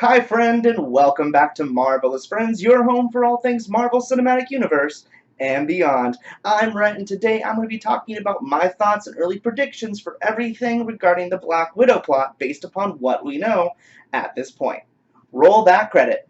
Hi, friend, and welcome back to Marvelous Friends, your home for all things Marvel Cinematic Universe and beyond. I'm Rhett, and today I'm going to be talking about my thoughts and early predictions for everything regarding the Black Widow plot based upon what we know at this point. Roll that credit.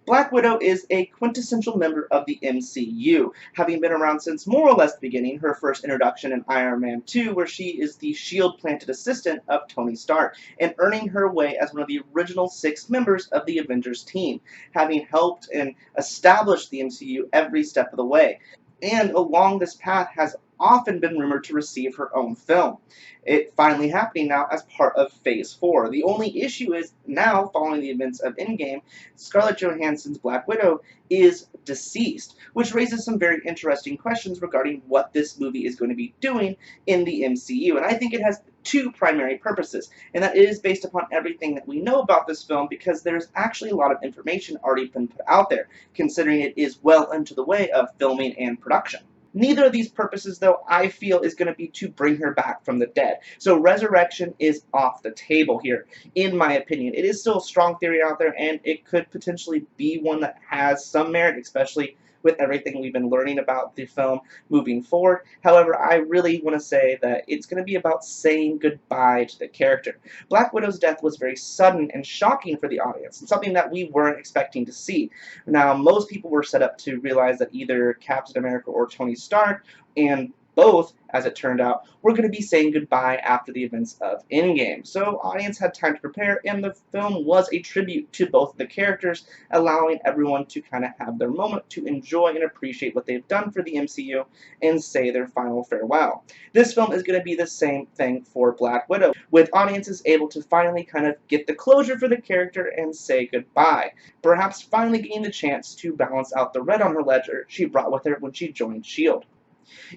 Black Widow is a quintessential member of the MCU, having been around since more or less the beginning, her first introduction in Iron Man 2, where she is the shield-planted assistant of Tony Stark, and earning her way as one of the original 6 members of the Avengers team, having helped and established the MCU every step of the way. And along this path has often been rumored to receive her own film. It finally happening now as part of Phase 4. The only issue is now, following the events of Endgame, Scarlett Johansson's Black Widow is deceased, which raises some very interesting questions regarding what this movie is going to be doing in the MCU. And I think it has two primary purposes, and that is based upon everything that we know about this film, because there's actually a lot of information already been put out there, considering it is well into the way of filming and production. Neither of these purposes, though, I feel is going to be to bring her back from the dead. So resurrection is off the table here, in my opinion. It is still a strong theory out there, and it could potentially be one that has some merit, especially with everything we've been learning about the film moving forward. However, I really want to say that it's going to be about saying goodbye to the character. Black Widow's death was very sudden and shocking for the audience, and something that we weren't expecting to see. Now, most people were set up to realize that either Captain America or Tony Stark, and both, as it turned out, were going to be saying goodbye after the events of Endgame. So, audience had time to prepare, and the film was a tribute to both the characters, allowing everyone to kind of have their moment to enjoy and appreciate what they've done for the MCU and say their final farewell. This film is going to be the same thing for Black Widow, with audiences able to finally kind of get the closure for the character and say goodbye, perhaps finally getting the chance to balance out the red on her ledger she brought with her when she joined S.H.I.E.L.D.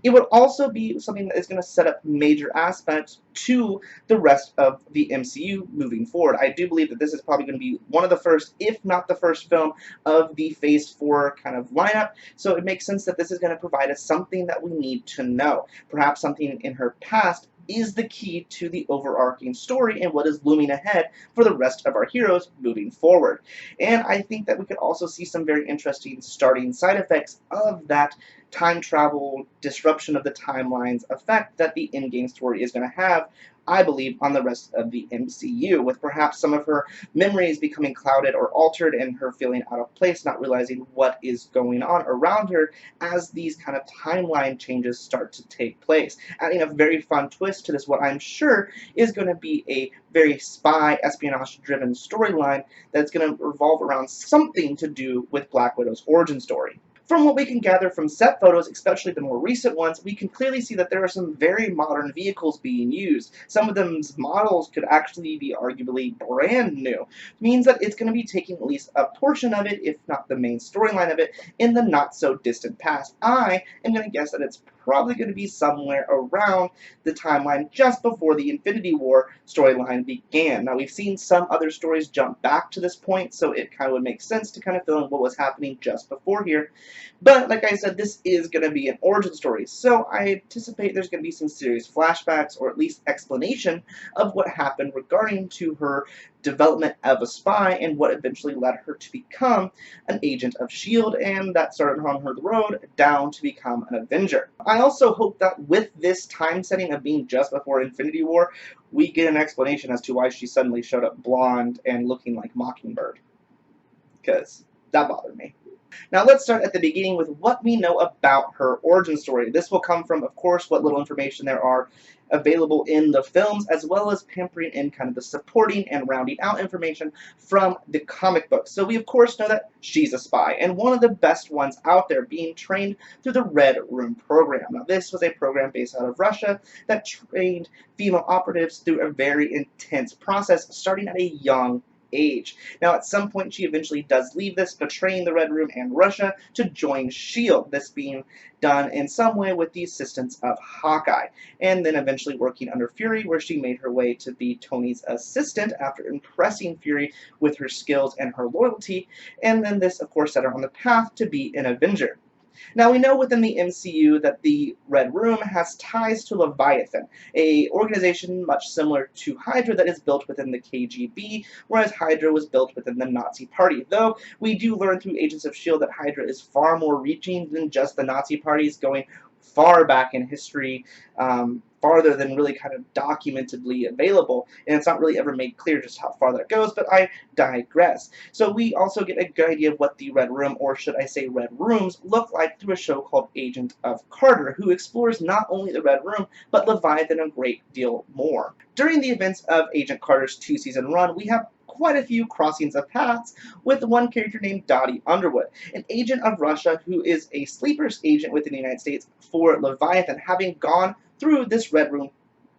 It would also be something that is going to set up major aspects to the rest of the MCU moving forward. I do believe that this is probably going to be one of the first, if not the first film of the Phase 4 kind of lineup, so it makes sense that this is going to provide us something that we need to know. Perhaps something in her past is the key to the overarching story and what is looming ahead for the rest of our heroes moving forward. And I think that we could also see some very interesting starting side effects of that time travel, disruption of the timelines effect that the in-game story is going to have, I believe, on the rest of the MCU, with perhaps some of her memories becoming clouded or altered and her feeling out of place, not realizing what is going on around her as these kind of timeline changes start to take place. Adding a very fun twist to this, what I'm sure is going to be a very spy, espionage-driven storyline that's going to revolve around something to do with Black Widow's origin story. From what we can gather from set photos, especially the more recent ones, we can clearly see that there are some very modern vehicles being used. Some of them's models could actually be arguably brand new. It means that it's going to be taking at least a portion of it, if not the main storyline of it, in the not-so-distant past. I am going to guess that it's probably going to be somewhere around the timeline just before the Infinity War storyline began. Now, we've seen some other stories jump back to this point, so it kind of would make sense to kind of fill in what was happening just before here. But, like I said, this is going to be an origin story, so I anticipate there's going to be some serious flashbacks, or at least explanation of what happened regarding to her development of a spy and what eventually led her to become an agent of S.H.I.E.L.D., and that started on her road down to become an Avenger. I also hope that with this time setting of being just before Infinity War, we get an explanation as to why she suddenly showed up blonde and looking like Mockingbird, because that bothered me. Now let's start at the beginning with what we know about her origin story. This will come from, of course, what little information there are available in the films, as well as pampering in kind of the supporting and rounding out information from the comic books. So we, of course, know that she's a spy, and one of the best ones out there, being trained through the Red Room program. Now this was a program based out of Russia that trained female operatives through a very intense process, starting at a young age. Now, at some point, she eventually does leave this, betraying the Red Room and Russia to join S.H.I.E.L.D., this being done in some way with the assistance of Hawkeye, and then eventually working under Fury, where she made her way to be Tony's assistant after impressing Fury with her skills and her loyalty, and then this, of course, set her on the path to be an Avenger. Now, we know within the MCU that the Red Room has ties to Leviathan, a organization much similar to Hydra that is built within the KGB, whereas Hydra was built within the Nazi Party. Though we do learn through Agents of S.H.I.E.L.D. that Hydra is far more reaching than just the Nazi parties, going far back in history, farther than really kind of documentedly available, and it's not really ever made clear just how far that goes, but I digress. So we also get a good idea of what the Red Room, or should I say Red Rooms, look like through a show called Agent of Carter, who explores not only the Red Room, but Leviathan a great deal more. During the events of Agent Carter's 2-season run, we have quite a few crossings of paths with one character named Dottie Underwood, an agent of Russia who is a sleeper's agent within the United States for Leviathan, having gone through this Red Room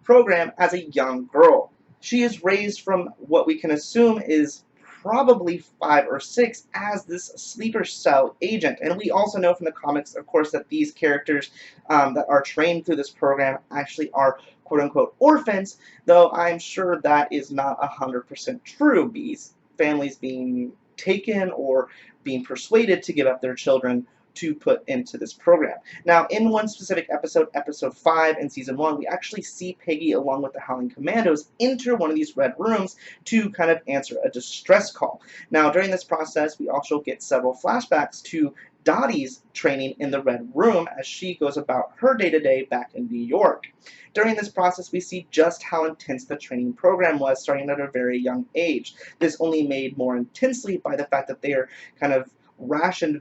program as a young girl. She is raised from what we can assume is probably 5 or 6 as this sleeper cell agent. And we also know from the comics, of course, that these characters that are trained through this program actually are quote-unquote orphans, though I'm sure that is not 100% true, these families being taken or being persuaded to give up their children to put into this program. Now, in one specific episode, episode 5 in season 1, we actually see Peggy along with the Howling Commandos enter one of these Red Rooms to kind of answer a distress call. Now, during this process, we also get several flashbacks to Dottie's training in the Red Room as she goes about her day-to-day back in New York. During this process, we see just how intense the training program was, starting at a very young age. This only made more intensely by the fact that they are kind of rationed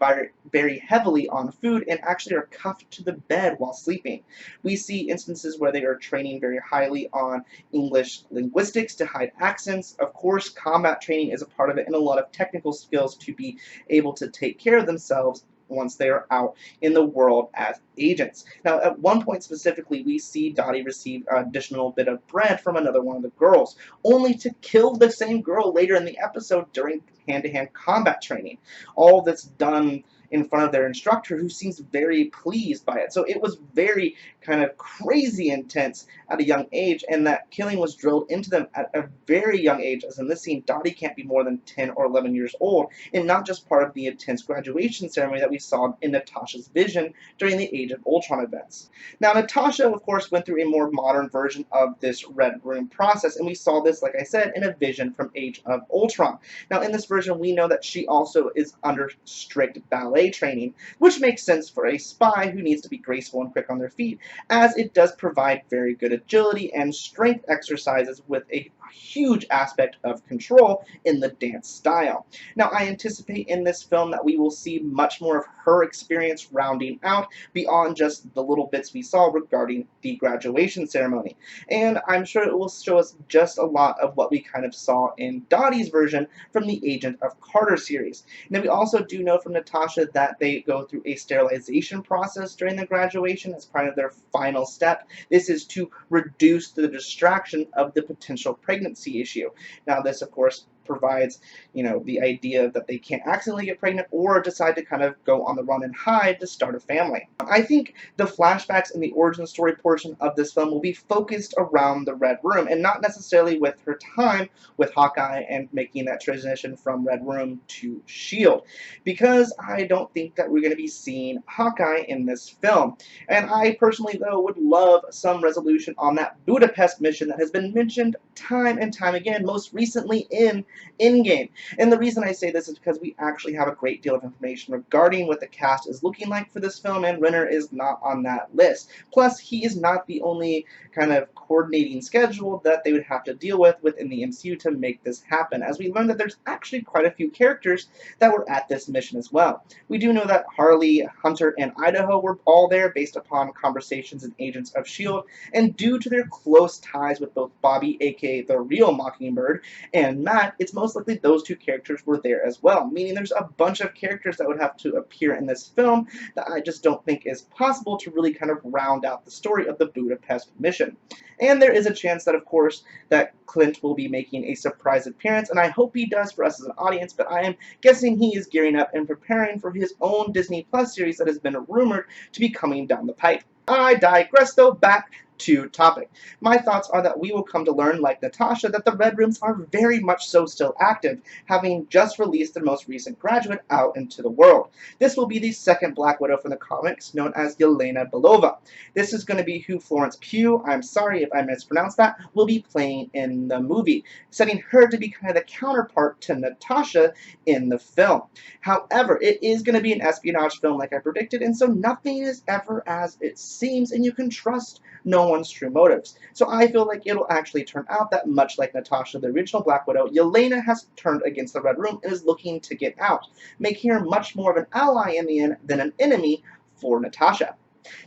very heavily on food and actually are cuffed to the bed while sleeping. We see instances where they are training very highly on English linguistics to hide accents. Of course, combat training is a part of it, and a lot of technical skills to be able to take care of themselves once they are out in the world as agents. Now, at one point specifically, we see Dottie receive an additional bit of bread from another one of the girls, only to kill the same girl later in the episode during hand-to-hand combat training. All that's done in front of their instructor, who seems very pleased by it. So it was very kind of crazy intense at a young age, and that killing was drilled into them at a very young age, as in this scene, Dottie can't be more than 10 or 11 years old, and not just part of the intense graduation ceremony that we saw in Natasha's vision during the Age of Ultron events. Now, Natasha, of course, went through a more modern version of this Red Room process, and we saw this, like I said, in a vision from Age of Ultron. Now, in this version, we know that she also is under strict ballet training, which makes sense for a spy who needs to be graceful and quick on their feet, as it does provide very good agility and strength exercises with a huge aspect of control in the dance style. Now, I anticipate in this film that we will see much more of her experience rounding out beyond just the little bits we saw regarding the graduation ceremony. And I'm sure it will show us just a lot of what we kind of saw in Dottie's version from the Agent of Carter series. Now, we also do know from Natasha that they go through a sterilization process during the graduation as part of their final step. This is to reduce the distraction of the potential pregnancy issue. Now, this, of course, provides, the idea that they can't accidentally get pregnant or decide to kind of go on the run and hide to start a family. I think the flashbacks and the origin story portion of this film will be focused around the Red Room and not necessarily with her time with Hawkeye and making that transition from Red Room to S.H.I.E.L.D. because I don't think that we're going to be seeing Hawkeye in this film. And I personally, though, would love some resolution on that Budapest mission that has been mentioned time and time again, most recently in Endgame. And the reason I say this is because we actually have a great deal of information regarding what the cast is looking like for this film, and Renner is not on that list. Plus, he is not the only kind of coordinating schedule that they would have to deal with within the MCU to make this happen, as we learned that there's actually quite a few characters that were at this mission as well. We do know that Harley, Hunter, and Idaho were all there based upon conversations and Agents of S.H.I.E.L.D., and due to their close ties with both Bobby, aka the real Mockingbird, and Matt, it's most likely those two characters were there as well, meaning there's a bunch of characters that would have to appear in this film that I just don't think is possible to really kind of round out the story of the Budapest mission. And there is a chance that, of course, that Clint will be making a surprise appearance, and I hope he does for us as an audience, but I am guessing he is gearing up and preparing for his own Disney Plus series that has been rumored to be coming down the pipe. I digress, though. Back to topic. My thoughts are that we will come to learn, like Natasha, that the Red Rooms are very much so still active, having just released their most recent graduate out into the world. This will be the second Black Widow from the comics, known as Yelena Belova. This is going to be who Florence Pugh, I'm sorry if I mispronounced that, will be playing in the movie, setting her to be kind of the counterpart to Natasha in the film. However, it is going to be an espionage film like I predicted, and so nothing is ever as it seems, and you can trust no one's true motives. So I feel like it'll actually turn out that, much like Natasha, the original Black Widow, Yelena has turned against the Red Room and is looking to get out, making her much more of an ally in the end than an enemy for Natasha.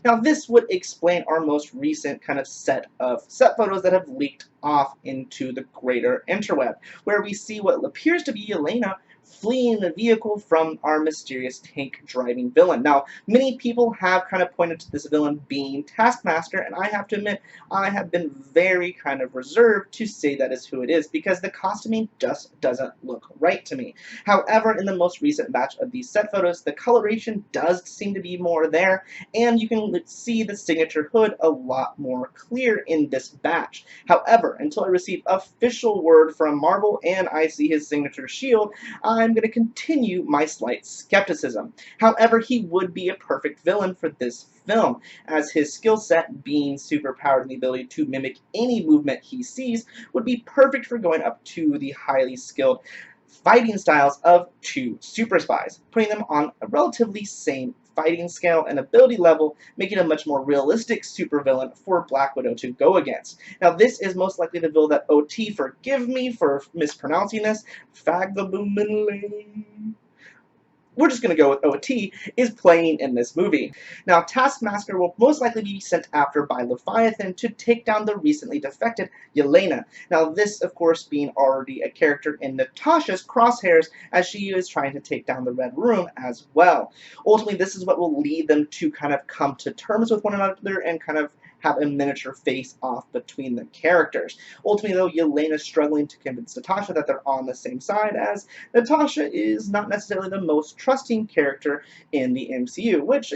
Now, this would explain our most recent kind of set photos that have leaked off into the greater interweb, where we see what appears to be Yelena fleeing in a vehicle from our mysterious tank-driving villain. Now, many people have kind of pointed to this villain being Taskmaster, and I have to admit, I have been very kind of reserved to say that is who it is, because the costuming just doesn't look right to me. However, in the most recent batch of these set photos, the coloration does seem to be more there, and you can see the signature hood a lot more clear in this batch. However, until I receive official word from Marvel and I see his signature shield, I'm going to continue my slight skepticism. However, he would be a perfect villain for this film, as his skill set, being superpowered in the ability to mimic any movement he sees, would be perfect for going up to the highly skilled fighting styles of two super spies, putting them on a relatively same fighting scale and ability level, making a much more realistic supervillain for Black Widow to go against. Now, this is most likely the villain that OT, forgive me for mispronouncing this, Fagaboomin, we're just going to go with OT, is playing in this movie. Now, Taskmaster will most likely be sent after by Leviathan to take down the recently defected Yelena. Now, this, of course, being already a character in Natasha's crosshairs, as she is trying to take down the Red Room as well. Ultimately, this is what will lead them to kind of come to terms with one another and kind of have a miniature face-off between the characters. Ultimately, though, Yelena's struggling to convince Natasha that they're on the same side, as Natasha is not necessarily the most trusting character in the MCU, which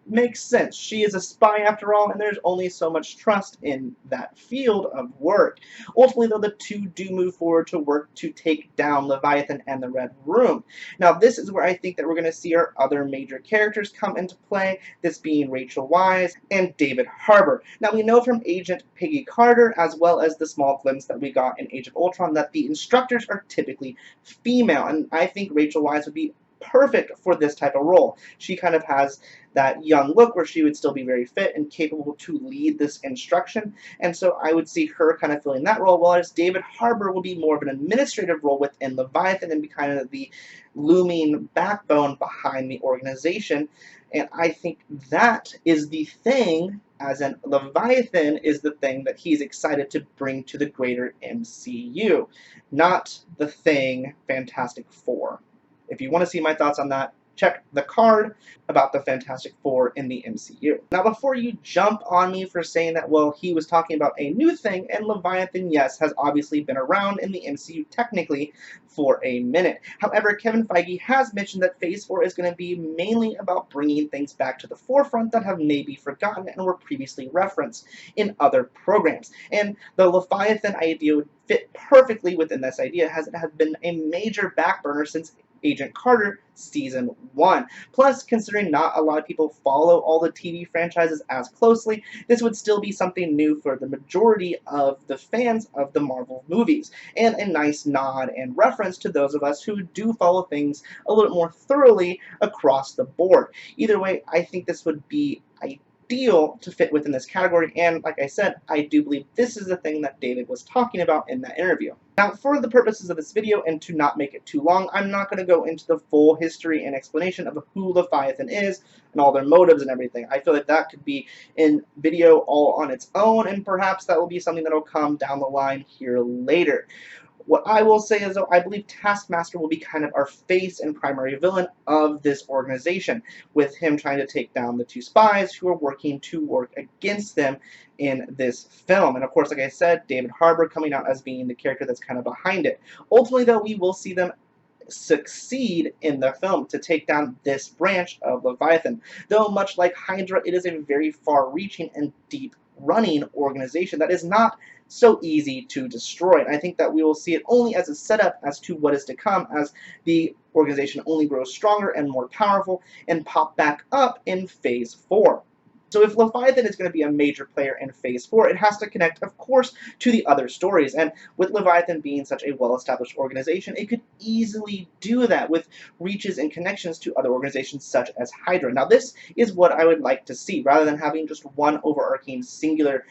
makes sense. She is a spy after all, and there's only so much trust in that field of work. Ultimately, though, the two do move forward to work to take down Leviathan and the Red Room. Now, this is where I think that we're going to see our other major characters come into play, this being Rachel Weisz and David Harbour. Now, we know from Agent Peggy Carter, as well as the small glimpse that we got in Age of Ultron, that the instructors are typically female, and I think Rachel Weisz would be perfect for this type of role. She kind of has that young look where she would still be very fit and capable to lead this instruction, and so I would see her kind of filling that role, whereas David Harbour will be more of an administrative role within Leviathan and be kind of the looming backbone behind the organization. And I think that is the thing, as in Leviathan is the thing that he's excited to bring to the greater MCU, not the thing Fantastic Four. If you want to see my thoughts on that, check the card about the Fantastic Four in the MCU. Now, before you jump on me for saying that, well, he was talking about a new thing, and Leviathan, yes, has obviously been around in the MCU technically for a minute. However, Kevin Feige has mentioned that Phase 4 is going to be mainly about bringing things back to the forefront that have maybe forgotten and were previously referenced in other programs. And the Leviathan idea would fit perfectly within this idea, as it has been a major backburner since Agent Carter Season 1. Plus, considering not a lot of people follow all the TV franchises as closely, this would still be something new for the majority of the fans of the Marvel movies, and a nice nod and reference to those of us who do follow things a little more thoroughly across the board. Either way, I think this would be ideal to fit within this category, and like I said, I do believe this is the thing that David was talking about in that interview. Now, for the purposes of this video, and to not make it too long, I'm not going to go into the full history and explanation of who Leviathan is, and all their motives and everything. I feel like that could be in video all on its own, and perhaps that will be something that will come down the line here later. What I will say is, though, I believe Taskmaster will be kind of our face and primary villain of this organization, with him trying to take down the two spies who are working to work against them in this film. And of course, like I said, David Harbour coming out as being the character that's kind of behind it. Ultimately, though, we will see them succeed in the film to take down this branch of Leviathan. Though much like Hydra, it is a very far-reaching and deep-running organization that is not so easy to destroy. And I think that we will see it only as a setup as to what is to come as the organization only grows stronger and more powerful and pop back up in Phase 4. So if Leviathan is going to be a major player in Phase 4, it has to connect, of course, to the other stories. And with Leviathan being such a well-established organization, it could easily do that with reaches and connections to other organizations such as Hydra. Now, this is what I would like to see. Rather than having just one overarching singular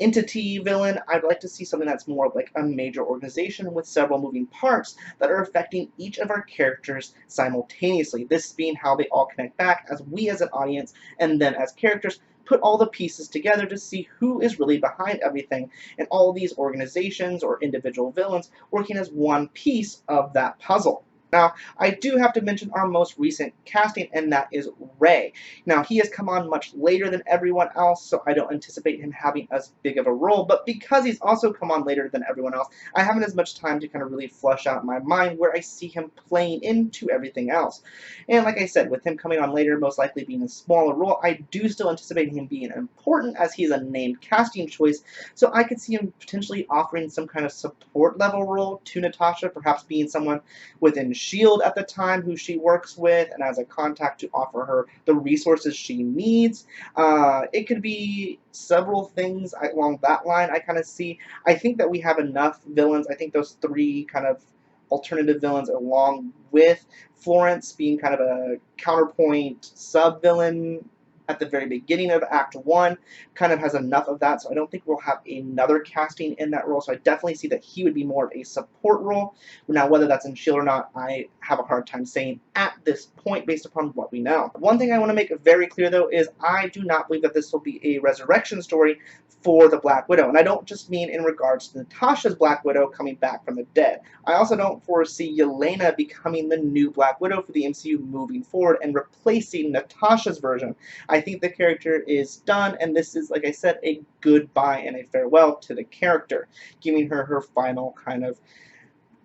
entity villain, I'd like to see something that's more like a major organization with several moving parts that are affecting each of our characters simultaneously. This being how they all connect back as we as an audience and then as characters put all the pieces together to see who is really behind everything, and all these organizations or individual villains working as one piece of that puzzle. Now, I do have to mention our most recent casting, and that is Ray. Now, he has come on much later than everyone else, so I don't anticipate him having as big of a role, but because he's also come on later than everyone else, I haven't as much time to kind of really flush out my mind where I see him playing into everything else. And like I said, with him coming on later, most likely being a smaller role, I do still anticipate him being important as he's a named casting choice, so I could see him potentially offering some kind of support level role to Natasha, perhaps being someone within S.H.I.E.L.D. at the time who she works with and as a contact to offer her the resources she needs. It could be several things along that line I kind of see. I think that we have enough villains. I think those three kind of alternative villains along with Florence being kind of a counterpoint sub-villain at the very beginning of Act 1 kind of has enough of that, so I don't think we'll have another casting in that role, so I definitely see that he would be more of a support role. Now, whether that's in S.H.I.E.L.D. or not, I have a hard time saying at this point based upon what we know. One thing I want to make very clear, though, is I do not believe that this will be a resurrection story for the Black Widow, and I don't just mean in regards to Natasha's Black Widow coming back from the dead. I also don't foresee Yelena becoming the new Black Widow for the MCU moving forward and replacing Natasha's version. I think the character is done, and this is, like I said, a goodbye and a farewell to the character, giving her her final kind of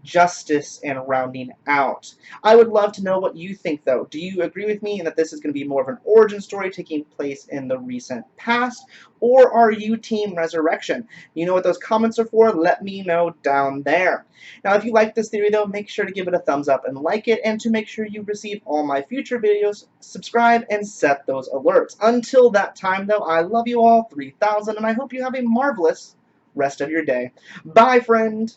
justice and rounding out. I would love to know what you think, though. Do you agree with me in that this is going to be more of an origin story taking place in the recent past, or are you Team Resurrection? You know what those comments are for? Let me know down there. Now, if you like this theory, though, make sure to give it a thumbs up and like it, and to make sure you receive all my future videos, subscribe and set those alerts. Until that time, though, I love you all 3,000, and I hope you have a marvelous rest of your day. Bye, friend!